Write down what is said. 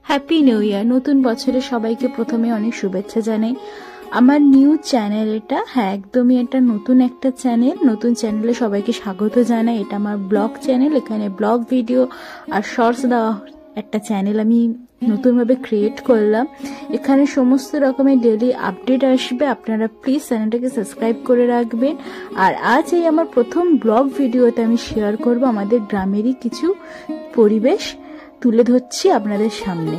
Happy new year. নতুন বছরে সবাইকে প্রথমে অনেক শুভেচ্ছা জানাই। আমার নিউ চ্যানেল এটা, হ্যাঁ একদমই এটা নতুন একটা চ্যানেল। নতুন চ্যানেলে সবাইকে স্বাগত জানাই। এটা আমার ব্লগ চ্যানেল, এখানে ব্লগ ভিডিও আর শর্টস দেওয়া একটা চ্যানেল আমি নতুনভাবে ক্রিয়েট করলাম। এখানে সমস্ত রকমের ডেইলি আপডেট আসবে, আপনারা প্লিজ চ্যানেলটাকে সাবস্ক্রাইব করে রাখবেন। আর আজ এই আমার প্রথম ব্লগ ভিডিওতে আমি শেয়ার করব আমাদের গ্রামেরই কিছু পরিবেশ তুলে ধরছি আপনাদের সামনে।